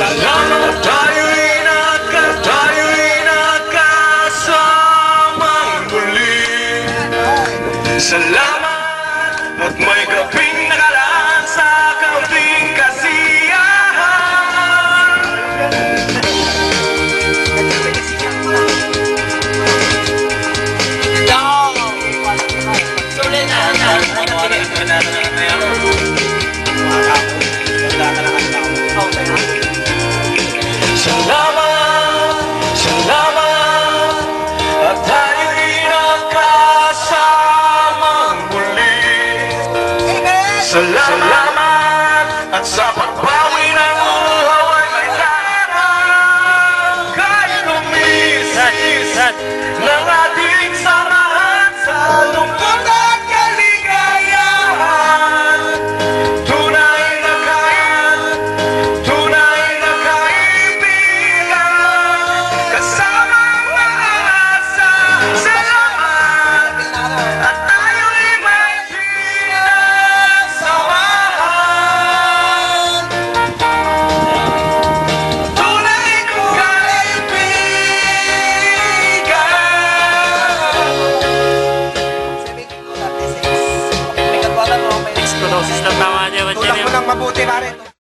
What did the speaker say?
Salamat tayo'y nagkasamang muli. Salamat at may gabing nakalaan sa kaunting kasiyahan. Salamat at tayo'y nagkasamang muli. Salamat at sa pagbawi ng uhaw ay may darang kahit umisit ng ating samahan sa lungkot at kaligayahan. Tunay na kaibigan kasama ang mga asa. Salamat at tayo'y may pinagsamahan. Tunay kong kaibigan. Explosive na tama niya. Tulak mo ng mabuti, pare.